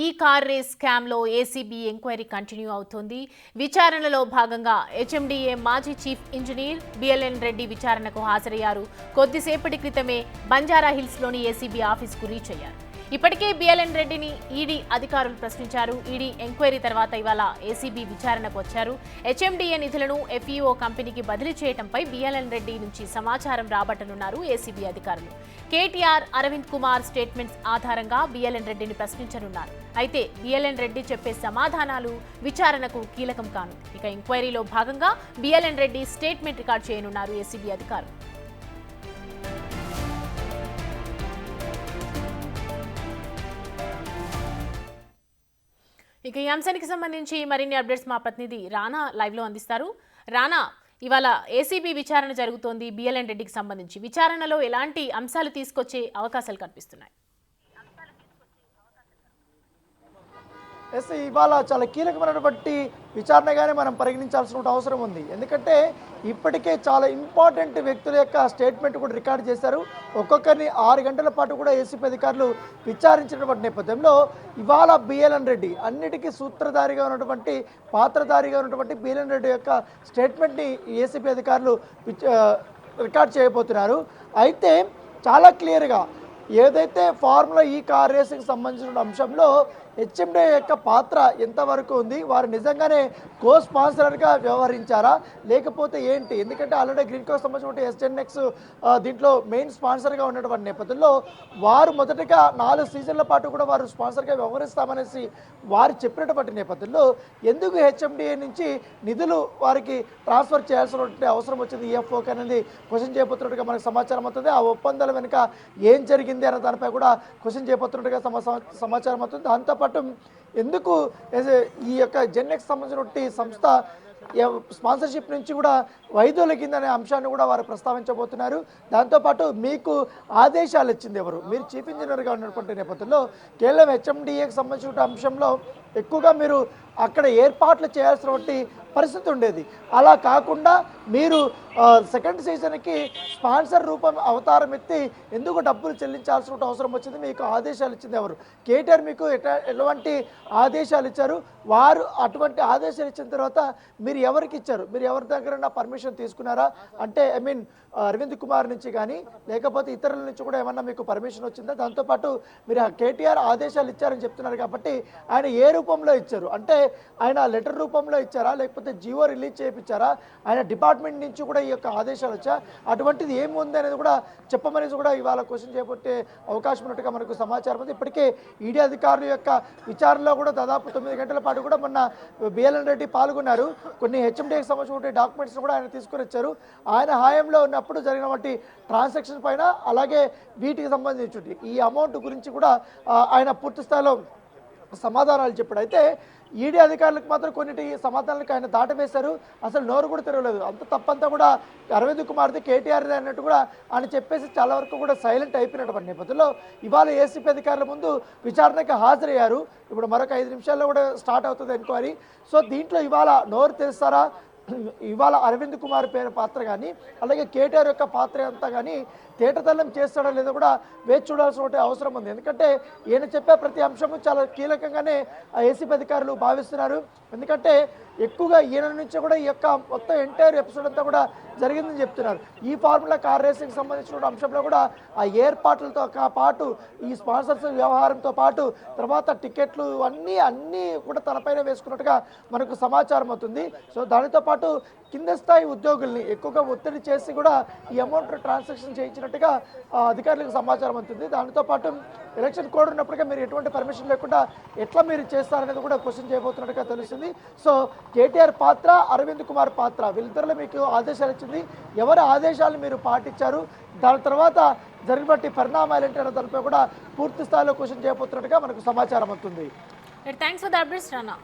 ఈ car race స్కామ్లో ACB enquiry continue అవుతోంది. విచారణలో భాగంగా హెచ్ఎండిఏ మాజీ చీఫ్ ఇంజనీర్ బిఎల్ఎన్ రెడ్డి విచారణకు హాజరయ్యారు. కొద్దిసేపటి క్రితమే బంజారా హిల్స్లోని ఏసీబీ ఆఫీసుకు రీచ్ అయ్యారు. ఇప్పటికే బిఎల్ఎన్ రెడ్డిని ఈడీ అధికారులు ప్రశ్నించారు. ఈడీ ఎంక్వైరీ తర్వాత ఇవాళ ఏసీబీ విచారణకు వచ్చారు. హెచ్ఎండిఏ నిధులను ఎఫ్ఈఓ కంపెనీకి బదిలీ చేయడంపై బిఎల్ఎన్ రెడ్డి నుంచి సమాచారం రాబట్టనున్నారు ఏసీబీ అధికారులు. కేటీఆర్, అరవింద్ కుమార్ స్టేట్మెంట్స్ ఆధారంగా బిఎల్ఎన్ రెడ్డిని ప్రశ్నించనున్నారు. అయితే బిఎల్ఎన్ రెడ్డి చెప్పే సమాధానాలు విచారణకు కీలకం కాను. ఇక ఎంక్వైరీలో భాగంగా బిఎల్ఎన్ రెడ్డి స్టేట్మెంట్ రికార్డ్ చేయనున్నారు ఏసీబీ అధికారులు. ఇక ఈ అంశానికి సంబంధించి మరిన్ని అప్డేట్స్ మా ప్రతినిధి రానా లైవ్లో అందిస్తారు. రానా, ఇవాళ ఏసీబీ విచారణ జరుగుతోంది. బిఎల్ఎన్ రెడ్డికి సంబంధించి విచారణలో ఎలాంటి అంశాలు తీసుకొచ్చే అవకాశాలు కనిపిస్తున్నాయి? ఇవాళ చాలా కీలకమైనటువంటి విచారణగానే మనం పరిగణించాల్సిన అవసరం ఉంది. ఎందుకంటే ఇప్పటికే చాలా ఇంపార్టెంట్ వ్యక్తుల యొక్క స్టేట్మెంట్ కూడా రికార్డు చేశారు. ఒక్కొక్కరిని 6 గంటల పాటు కూడా ఏసీపీ అధికారులు విచారించినటువంటి నేపథ్యంలో ఇవాళ బిఎల్ఎన్ రెడ్డి అన్నిటికీ సూత్రధారిగా ఉన్నటువంటి పాత్రధారిగా ఉన్నటువంటి బిఎల్ఎన్ రెడ్డి యొక్క స్టేట్మెంట్ని ఏసీపీ అధికారులు రికార్డ్ చేయబోతున్నారు. అయితే చాలా క్లియర్గా ఏదైతే ఫార్ములా ఈ కార్ రేసింగ్ సంబంధించిన అంశంలో హెచ్ఎండిఏ యొక్క పాత్ర ఎంతవరకు ఉంది, వారు నిజంగానే కో స్పాన్సరర్గా వ్యవహరించారా లేకపోతే ఏంటి? ఎందుకంటే ఆల్రెడీ గ్రీన్ కోస్ సంబంధించిన ఎస్ఎన్ఎక్స్ దీంట్లో మెయిన్ స్పాన్సర్గా ఉన్నటువంటి నేపథ్యంలో వారు మొదటగా 4 సీజన్ల పాటు కూడా వారు స్పాన్సర్గా వ్యవహరిస్తామనేసి వారు చెప్పినటువంటి నేపథ్యంలో ఎందుకు హెచ్ఎండిఏ నుంచి నిధులు వారికి ట్రాన్స్ఫర్ చేయాల్సినటువంటి అవసరం వచ్చింది ఈఎఫ్ఓకి అనేది క్వశ్చన్ చేయబోతున్నట్టుగా మనకు సమాచారం అవుతుంది. ఆ ఒప్పందాల వెనుక ఏం జరిగింది అనే దానిపై కూడా క్వశ్చన్ చేయబోతున్నట్టుగా సమాచారం అవుతుంది. దాంతో ఎందుకు ఈ యొక్క జెన్ఎక్స్ సంబంధించినటువంటి సంస్థ స్పాన్సర్షిప్ నుంచి కూడా వైదొలిగిందనే అంశాన్ని కూడా వారు ప్రస్తావించబోతున్నారు. దాంతోపాటు మీకు ఆదేశాలు ఇచ్చింది ఎవరు? మీరు చీఫ్ ఇంజనీర్గా ఉన్నటువంటి నేపథ్యంలో కేవలం హెచ్ఎండిఏకి సంబంధించిన అంశంలో ఎక్కువగా మీరు అక్కడ ఏర్పాట్లు చేయాల్సినటువంటి పరిస్థితి ఉండేది. అలా కాకుండా మీరు సెకండ్ సీజన్కి స్పాన్సర్ రూపం అవతారం ఎత్తి ఎందుకు డబ్బులు చెల్లించాల్సిన అవసరం వచ్చింది? మీకు ఆదేశాలు ఇచ్చింది ఎవరు? కేటీఆర్ మీకు ఎలాంటి ఆదేశాలు ఇచ్చారు? వారు అటువంటి ఆదేశాలు ఇచ్చిన తర్వాత మీరు ఎవరికి ఇచ్చారు? మీరు ఎవరి దగ్గర పర్మిషన్ తీసుకున్నారా? అంటే అరవింద్ కుమార్ నుంచి కానీ లేకపోతే ఇతరుల నుంచి కూడా ఏమన్నా మీకు పర్మిషన్ వచ్చిందా? దాంతోపాటు మీరు కేటీఆర్ ఆదేశాలు ఇచ్చారని చెప్తున్నారు కాబట్టి ఆయన ఏ రూపంలో ఇచ్చారు? అంటే ఆయన లెటర్ రూపంలో ఇచ్చారా లేకపోతే జీవో రిలీజ్ చేయించారా? ఆయన డిపార్ట్మెంట్ నుంచి కూడా ఈ యొక్క ఆదేశాలు వచ్చా? అటువంటిది ఏముంది అనేది కూడా చెప్పమనేసి కూడా ఇవాళ క్వశ్చన్ చేపట్టే అవకాశం ఉన్నట్టుగా మనకు సమాచారం ఉంది. ఇప్పటికే ఈడీ అధికారుల యొక్క విచారణలో కూడా దాదాపు 9 గంటల పాటు కూడా మొన్న బిఎల్ఎన్ రెడ్డి పాల్గొన్నారు. కొన్ని హెచ్ఎండిఏకి సంబంధించిన డాక్యుమెంట్స్ కూడా ఆయన తీసుకొని వచ్చారు. ఆయన హాయంలో ఉన్నప్పుడు జరిగినటువంటి ట్రాన్సాక్షన్ పైన అలాగే వీటికి సంబంధించి ఈ అమౌంట్ గురించి కూడా ఆయన పూర్తి స్థాయిలో సమాధానాలు చెప్పాడు. అయితే ఈడీ అధికారులకు మాత్రం కొన్నిటి సమాధానాలకు ఆయన దాటవేశారు. అసలు నోరు కూడా తెరవలేదు. అంత తప్పంతా కూడా అరవింద్ కుమార్ది, కేటీఆర్ అన్నట్టు కూడా ఆయన చెప్పేసి చాలా వరకు కూడా సైలెంట్ అయిపోయినటువంటి నేపథ్యంలో ఇవాళ ఏసీపీ అధికారుల ముందు విచారణకు హాజరయ్యారు. ఇప్పుడు మరొక 5 నిమిషాల్లో కూడా స్టార్ట్ అవుతుంది ఎంక్వైరీ. సో దీంట్లో ఇవాళ నోరు తెరుస్తారా? ఇవాళ అరవింద్ కుమార్ పేరు పాత్ర కానీ అలాగే కేటీఆర్ యొక్క పాత్ర అంతా కానీ తేటతల్లం చేస్తాడో లేదో కూడా వేచి చూడాల్సిన అవసరం ఉంది. ఎందుకంటే ఈయన చెప్పే ప్రతి అంశము చాలా కీలకంగానే ఏసీపీ అధికారులు భావిస్తున్నారు. ఎందుకంటే ఎక్కువగా ఈయన నుంచి కూడా ఈ యొక్క మొత్తం ఎంటైర్ ఎపిసోడ్ అంతా కూడా జరిగిందని చెప్తున్నారు. ఈ ఫార్ములా కార్ రేసింగ్ సంబంధించిన అంశంలో కూడా ఆ ఏర్పాట్లతో పాటు ఈ స్పాన్సర్స్ వ్యవహారంతో పాటు తర్వాత టికెట్లు అన్నీ కూడా తలపైన వేసుకున్నట్టుగా మనకు సమాచారం అవుతుంది. సో దానితో పాటు కింద స్థాయి ఉద్యోగుల్ని ఎక్కువగా ఒత్తిడి చేసి కూడా ఈ అమౌంట్ ట్రాన్సాక్షన్ చేయించినట్టుగా అధికారులకు సమాచారం అవుతుంది. దానితో పాటు ఎలక్షన్ కోడ్ ఉన్నప్పటికీ మీరు ఎటువంటి పర్మిషన్ లేకుండా ఎట్లా మీరు చేస్తారనేది కూడా క్వశ్చన్ చేయబోతున్నట్టుగా తెలుస్తుంది. సో కేటీఆర్ పాత్ర, అరవింద్ కుమార్ పాత్ర వీళ్ళిద్దరిలో మీకు ఆదేశాలు ఇచ్చింది ఎవరి ఆదేశాలు మీరు పాటించారు? దాని తర్వాత జరిగినటువంటి పరిణామాలు ఏంటనే దానిపై కూడా పూర్తి స్థాయిలో క్వశ్చన్ చేయబోతున్నట్టుగా మనకు సమాచారం అవుతుంది. Thanks for the updates Rana.